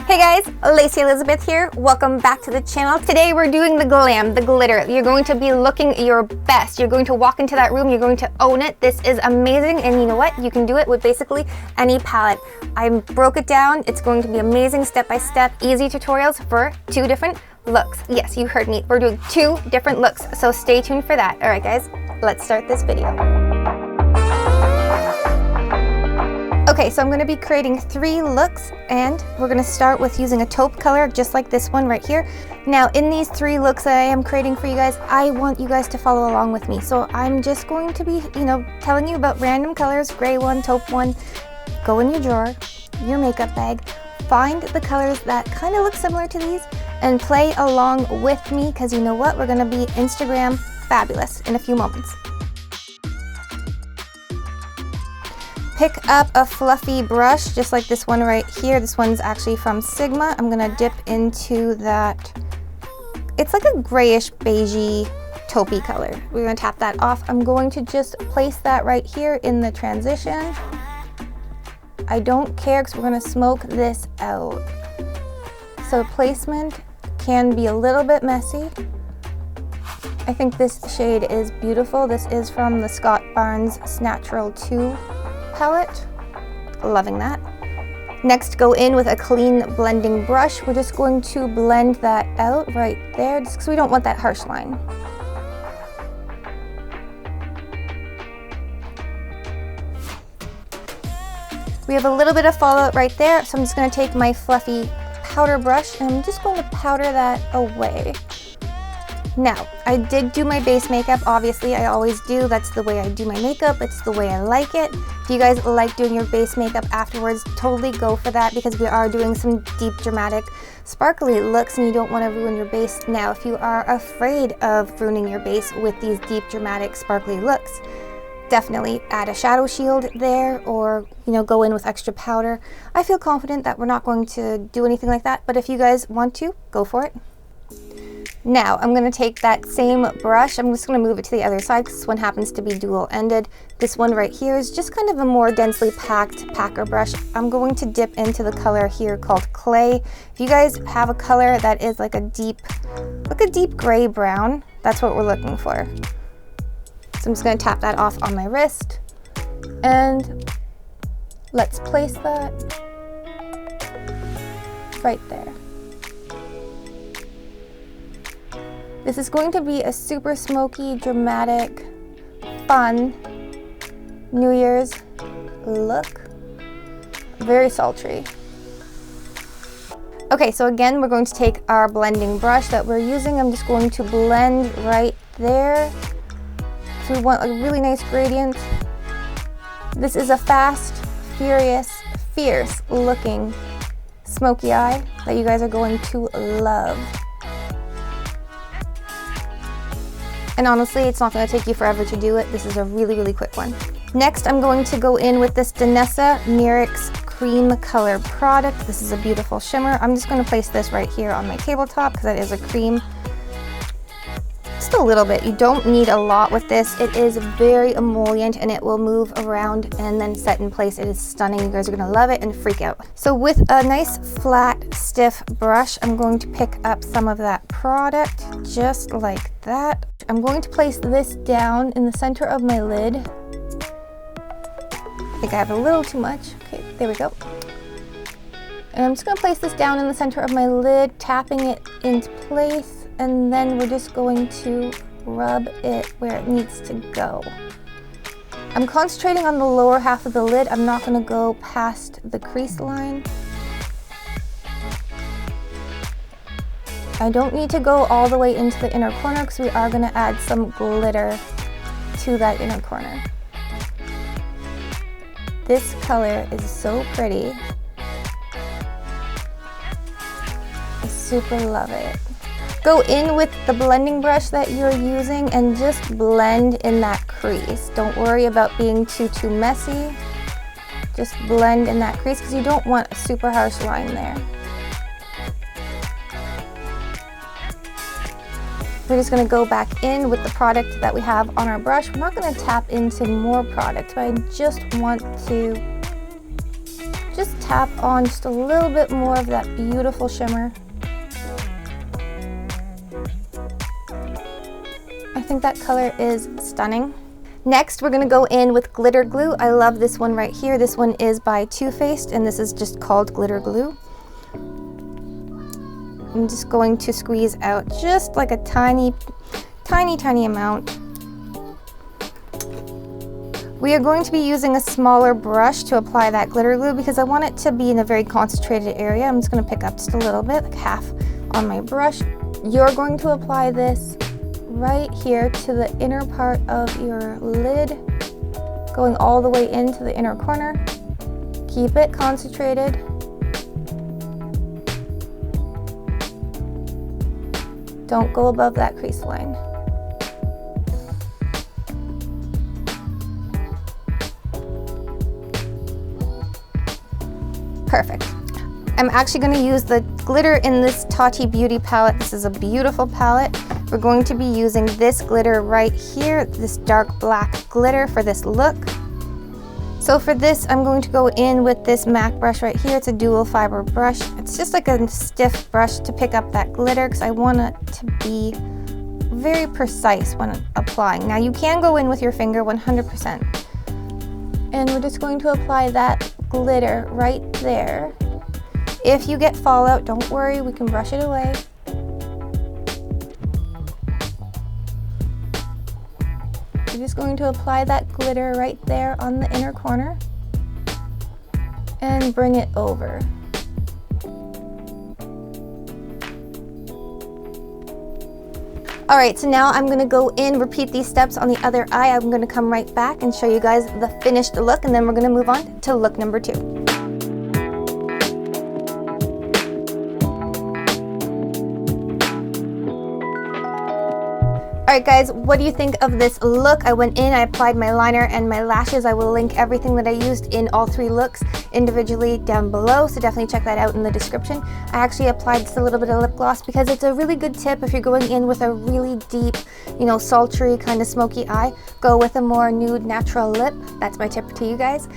Hey guys, Lacey Elizabeth here. Welcome back to the channel. Today we're doing the glam, the glitter. You're going to be looking your best. You're going to walk into that room, you're going to own it. This is amazing, and you know what? You can do it with basically any palette. I broke it down. It's going to be amazing, step-by-step, easy tutorials for 2 different looks. Yes, you heard me. We're doing 2 different looks, so stay tuned for that. All right guys, let's start this video. Okay, so I'm going to be creating 3 looks, and we're going to start with using a taupe color just like this one right here. Now in these 3 looks that I am creating for you guys, I want you guys to follow along with me. So I'm just going to be, telling you about random colors, gray one, taupe one. Go in your drawer, your makeup bag, find the colors that kind of look similar to these and play along with me, because you know what? We're going to be Instagram fabulous in a few moments. Pick up a fluffy brush, just like this one right here. This one's actually from Sigma. I'm gonna dip into that. It's like a grayish, beigey, taupey color. We're gonna tap that off. I'm going to just place that right here in the transition. I don't care because we're gonna smoke this out. So placement can be a little bit messy. I think this shade is beautiful. This is from the Scott Barnes Natural 2 palette. Loving that. Next, go in with a clean blending brush. We're just going to blend that out right there, just because we don't want that harsh line. We have a little bit of fallout right there, so I'm just going to take my fluffy powder brush and I'm just going to powder that away. Now, I did do my base makeup, obviously, I always do. That's the way I do my makeup, it's the way I like it. If you guys like doing your base makeup afterwards, totally go for that, because we are doing some deep, dramatic, sparkly looks and you don't want to ruin your base. Now, if you are afraid of ruining your base with these deep, dramatic, sparkly looks, definitely add a shadow shield there, or go in with extra powder. I feel confident that we're not going to do anything like that, but if you guys want to, go for it. Now, I'm going to take that same brush, I'm just going to move it to the other side because this one happens to be dual-ended. This one right here is just kind of a more densely packed packer brush. I'm going to dip into the color here called Clay. If you guys have a color that is like a deep gray brown, that's what we're looking for. So I'm just going to tap that off on my wrist, and let's place that right there. This is going to be a super smoky, dramatic, fun New Year's look. Very sultry. Okay, so again, we're going to take our blending brush that we're using. I'm just going to blend right there. So we want a really nice gradient. This is a fast, furious, fierce looking smoky eye that you guys are going to love. And honestly, it's not going to take you forever to do it. This is a really, really quick one. Next, I'm going to go in with this Danessa Myricks cream color product. This is a beautiful shimmer. I'm just going to place this right here on my tabletop because that is a cream. Just a little bit. You don't need a lot with this. It is very emollient and it will move around and then set in place. It is stunning. You guys are going to love it and freak out. So with a nice flat, stiff brush, I'm going to pick up some of that product just like that. I'm going to place this down in the center of my lid. I think I have a little too much. Okay, there we go. And I'm just going to place this down in the center of my lid, tapping it into place. And then we're just going to rub it where it needs to go. I'm concentrating on the lower half of the lid. I'm not going to go past the crease line. I don't need to go all the way into the inner corner because we are going to add some glitter to that inner corner. This color is so pretty. I super love it. Go in with the blending brush that you're using and just blend in that crease. Don't worry about being too messy. Just blend in that crease because you don't want a super harsh line there. We're just going to go back in with the product that we have on our brush. We're not going to tap into more product, but I just want to just tap on just a little bit more of that beautiful shimmer. I think that color is stunning. Next, we're gonna go in with glitter glue. I love this one right here. This one is by Too Faced, and this is just called glitter glue. I'm just going to squeeze out just like a tiny amount. We are going to be using a smaller brush to apply that glitter glue because I want it to be in a very concentrated area. I'm just gonna pick up just a little bit, like half on my brush. You're going to apply this right here to the inner part of your lid, going all the way into the inner corner. Keep it concentrated. Don't go above that crease line. Perfect. I'm actually going to use the glitter in this Tati Beauty palette. This is a beautiful palette. We're going to be using this glitter right here, this dark black glitter for this look. So for this, I'm going to go in with this MAC brush right here. It's a dual fiber brush. It's just like a stiff brush to pick up that glitter because I want it to be very precise when applying. Now you can go in with your finger 100%. And we're just going to apply that glitter right there. If you get fallout, don't worry, we can brush it away. We're just going to apply that glitter right there on the inner corner and bring it over. All right, so now I'm gonna go in, repeat these steps on the other eye. I'm gonna come right back and show you guys the finished look, and then we're gonna move on to look number 2. Alright guys, what do you think of this look? I went in, I applied my liner and my lashes. I will link everything that I used in all 3 looks individually down below, so definitely check that out in the description. I actually applied just a little bit of lip gloss because it's a really good tip if you're going in with a really deep, you know, sultry kind of smoky eye. Go with a more nude natural lip. That's my tip to you guys.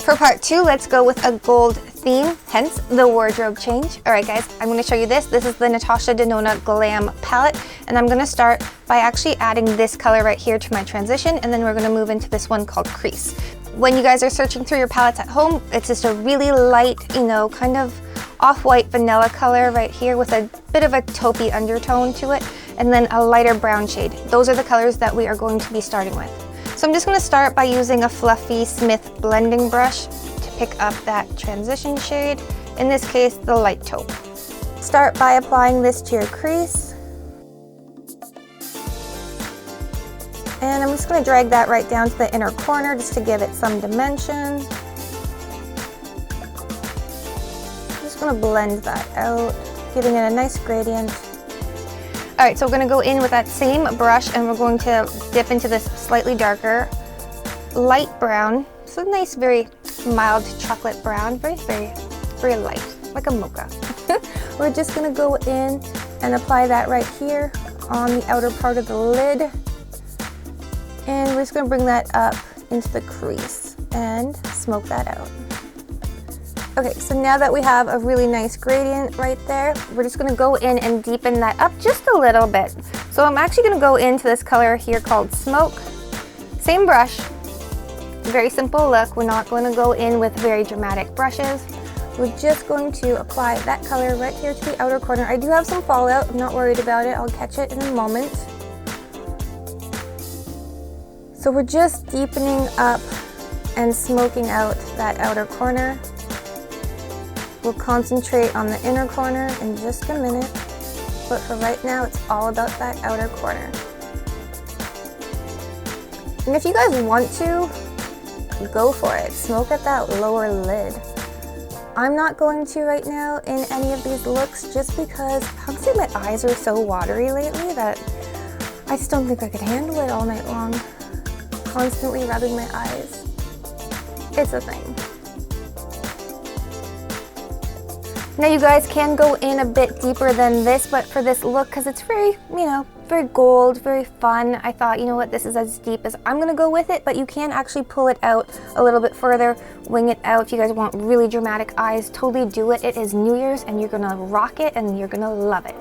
For part 2, let's go with a gold theme, hence the wardrobe change. All right guys, I'm going to show you this. This is the Natasha Denona Glam palette, and I'm going to start by actually adding this color right here to my transition, and then we're going to move into this one called Crease. When you guys are searching through your palettes at home, it's just a really light, you know, kind of off-white vanilla color right here with a bit of a taupey undertone to it, and then a lighter brown shade. Those are the colors that we are going to be starting with. So I'm just going to start by using a fluffy Smith blending brush to pick up that transition shade, in this case the light taupe. Start by applying this to your crease, and I'm just going to drag that right down to the inner corner just to give it some dimension. I'm just going to blend that out, giving it a nice gradient. Alright, so we're going to go in with that same brush and we're going to dip into this slightly darker light brown. So nice, very mild chocolate brown, very light, like a mocha. We're just going to go in and apply that right here on the outer part of the lid. And we're just going to bring that up into the crease and smoke that out. Okay, so now that we have a really nice gradient right there, we're just gonna go in and deepen that up just a little bit. So I'm actually gonna go into this color here called Smoke. Same brush, very simple look. We're not going to go in with very dramatic brushes. We're just going to apply that color right here to the outer corner. I do have some fallout, I'm not worried about it. I'll catch it in a moment. So we're just deepening up and smoking out that outer corner. We'll concentrate on the inner corner in just a minute, but for right now, it's all about that outer corner. And if you guys want to, go for it. Smoke at that lower lid. I'm not going to right now in any of these looks just because honestly my eyes are so watery lately that I just don't think I could handle it all night long. Constantly rubbing my eyes. It's a thing. Now you guys can go in a bit deeper than this, but for this look, because it's very, you know, very gold, very fun. I thought, you know what, this is as deep as I'm gonna go with it, but you can actually pull it out a little bit further, wing it out. If you guys want really dramatic eyes, totally do it. It is New Year's and you're gonna rock it and you're gonna love it.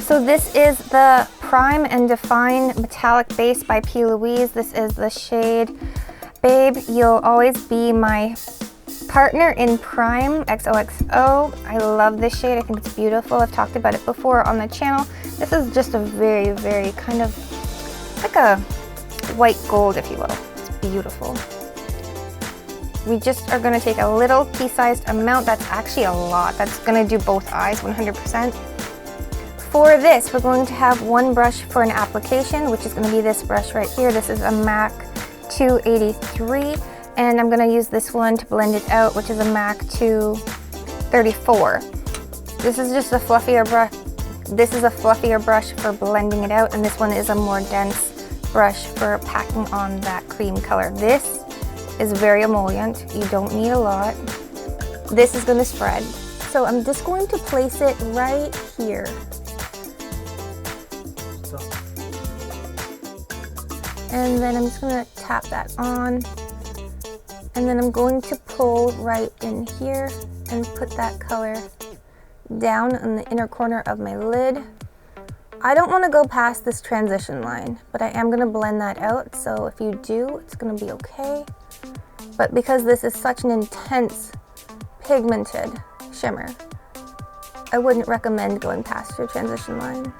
So this is the Prime and Define Metallic Base by P. Louise. This is the shade Babe, You'll Always Be My Partner in Prime, XOXO. I love this shade. I think it's beautiful. I've talked about it before on the channel. This is just a very, very kind of like a white gold, if you will. It's beautiful. We just are going to take a little pea-sized amount. That's actually a lot. That's going to do both eyes 100%. For this, we're going to have one brush for an application, which is going to be this brush right here. This is a MAC 283. And I'm going to use this one to blend it out, which is a MAC 234. This is just a fluffier brush. This is a fluffier brush for blending it out, and this one is a more dense brush for packing on that cream color. This is very emollient. You don't need a lot. This is going to spread. So I'm just going to place it right here. And then I'm just going to tap that on. And then I'm going to pull right in here and put that color down in the inner corner of my lid. I don't want to go past this transition line, but I am going to blend that out. So if you do, it's going to be okay. But because this is such an intense pigmented shimmer, I wouldn't recommend going past your transition line.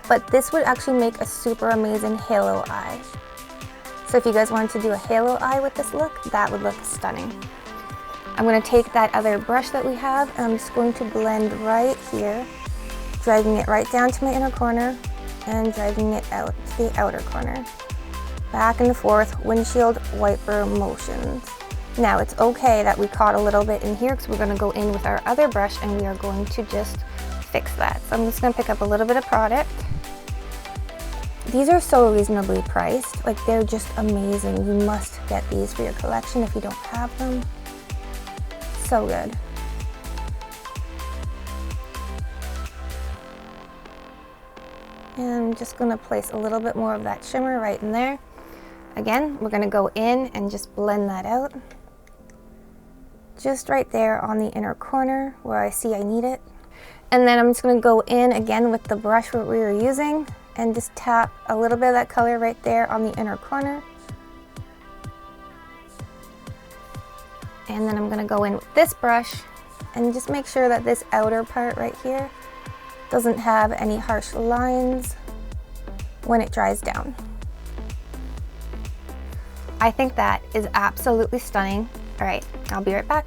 But this would actually make a super amazing halo eye. So if you guys wanted to do a halo eye with this look, that would look stunning. I'm going to take that other brush that we have and I'm just going to blend right here, dragging it right down to my inner corner and dragging it out to the outer corner. Back and forth, windshield wiper motions. Now it's okay that we caught a little bit in here because we're going to go in with our other brush and we are going to just fix that. So I'm just going to pick up a little bit of product. These are so reasonably priced, like they're just amazing. You must get these for your collection if you don't have them. So good. And I'm just gonna place a little bit more of that shimmer right in there. Again, we're gonna go in and just blend that out. Just right there on the inner corner where I see I need it. And then I'm just gonna go in again with the brush that we were using and just tap a little bit of that color right there on the inner corner. And then I'm gonna go in with this brush and just make sure that this outer part right here doesn't have any harsh lines when it dries down. I think that is absolutely stunning. All right, I'll be right back.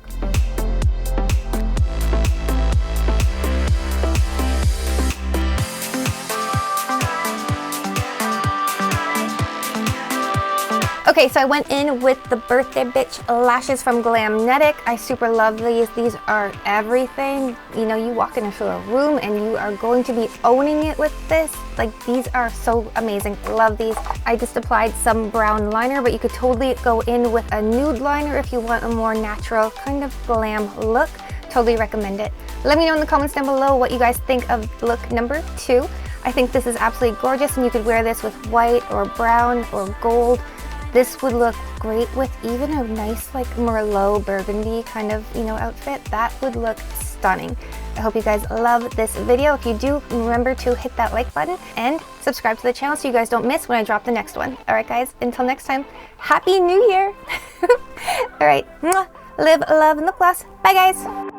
Okay, so I went in with the Birthday Bitch lashes from Glamnetic. I super love these. These are everything. You know, you walk into a room and you are going to be owning it with this. Like, these are so amazing. Love these. I just applied some brown liner, but you could totally go in with a nude liner if you want a more natural kind of glam look. Totally recommend it. Let me know in the comments down below what you guys think of look number 2. I think this is absolutely gorgeous, and you could wear this with white or brown or gold. This would look great with even a nice like Merlot burgundy kind of, you know, outfit. That would look stunning. I hope you guys love this video. If you do, remember to hit that like button and subscribe to the channel so you guys don't miss when I drop the next one. All right, guys, until next time, Happy New Year. All right, live, love, and lip gloss. Bye, guys.